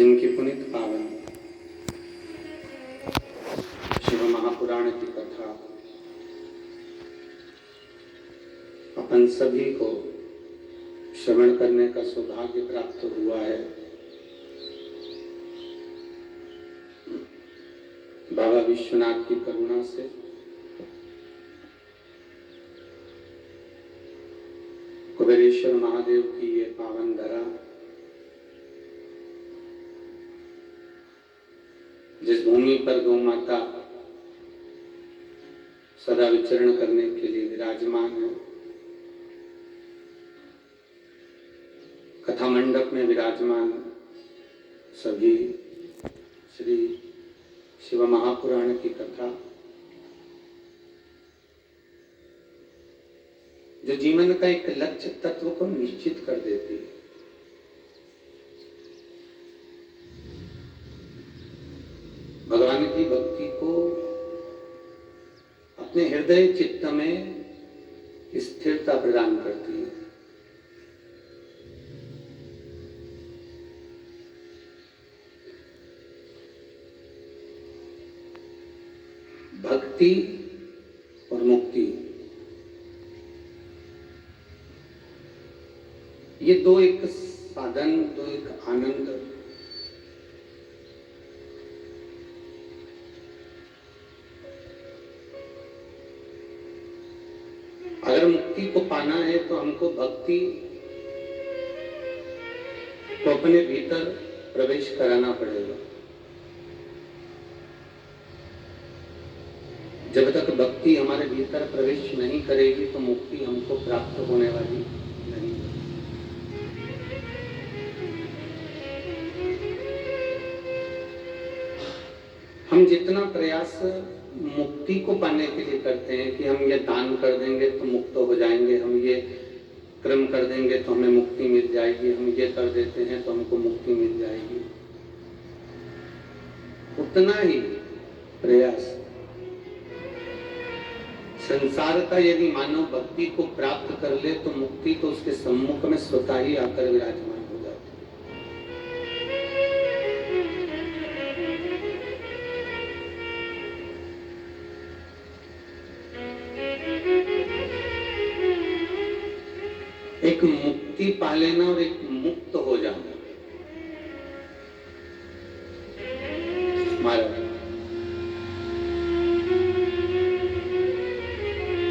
जिनकी पुनित पावन शिव महापुराण की कथा अपन सभी को श्रवण करने का सौभाग्य प्राप्त हुआ है। बाबा विश्वनाथ की करुणा से कुबेरेश्वर महादेव की ये पावन धरा, जिस भूमि पर गौ माता सदा विचरण करने के लिए विराजमान है, कथा मंडप में विराजमान सभी श्री शिव महापुराण की कथा जो जीवन का एक लक्ष्य तत्व को निश्चित कर देती है। भगवान की भक्ति को अपने हृदय चित्त में स्थिरता प्रदान करती है। भक्ति और मुक्ति, ये दो एक साधन, दो एक आनंद, अगर मुक्ति को पाना है तो हमको भक्ति को अपने भीतर प्रवेश कराना पड़ेगा। जब तक भक्ति हमारे भीतर प्रवेश नहीं करेगी तो मुक्ति हमको प्राप्त होने वाली नहीं है। हम जितना प्रयास मुक्ति को पाने के लिए करते हैं कि हम ये दान कर देंगे तो मुक्त हो जाएंगे, हम ये कर्म कर देंगे तो हमें मुक्ति मिल जाएगी, हम ये कर देते हैं तो हमको मुक्ति मिल जाएगी, उतना ही प्रयास संसार का यदि मानव भक्ति को प्राप्त कर ले तो मुक्ति तो उसके सम्मुख में स्वतः ही आकर विराजमान हो जाती है। एक मुक्ति पा लेना और एक मुक्त हो जाना, महाराज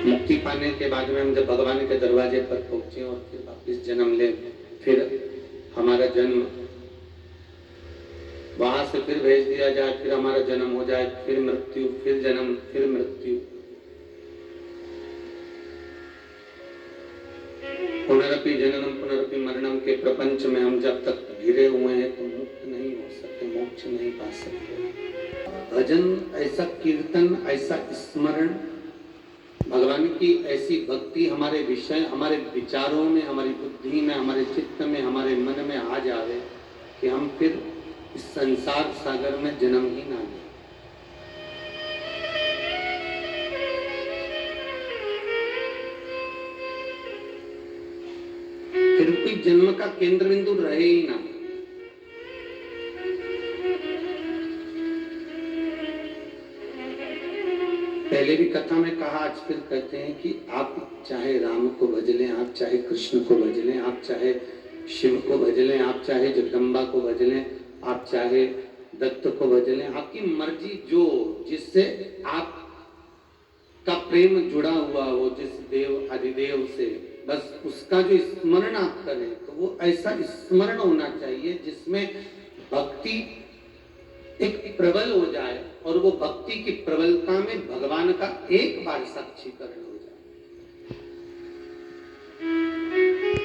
मुक्ति पाने के बाद में हम जब भगवान के दरवाजे पर पहुंचे और फिर वापिस जन्म ले, फिर हमारा जन्म वहां से फिर भेज दिया जाए, फिर हमारा जन्म हो जाए, फिर मृत्यु, फिर जन्म, फिर मृत्यु, पुनरपि जननम पुनरपि मरणम के प्रपंच में हम जब तक घिरे हुए हैं तो मुक्त नहीं हो सकते, मोक्ष नहीं पा सकते। भजन, ऐसा कीर्तन, ऐसा स्मरण, भगवान की ऐसी भक्ति हमारे विषय, हमारे विचारों में, हमारी बुद्धि में, हमारे चित्त में, हमारे मन में आ जावे कि हम फिर इस संसार सागर में जन्म ही ना लें। फिर कोई जन्म का केंद्र बिंदु रहे ही ना। पहले भी कथा में कहा, आज फिर कहते हैं कि आप चाहे राम को भज लें, आप चाहे कृष्ण को भज लें, आप चाहे शिव को भज लें, आप चाहे जगदम्बा को भज लें, आप चाहे दत्त को भज लें, आपकी मर्जी, जो जिससे आप का प्रेम जुड़ा हुआ हो, जिस देव अधिदेव से, बस उसका जो स्मरण आप करें तो वो ऐसा स्मरण होना चाहिए जिसमें भक्ति एक प्रबल हो जाए और वो भक्ति की प्रबलता में भगवान का एक बार साक्षीकरण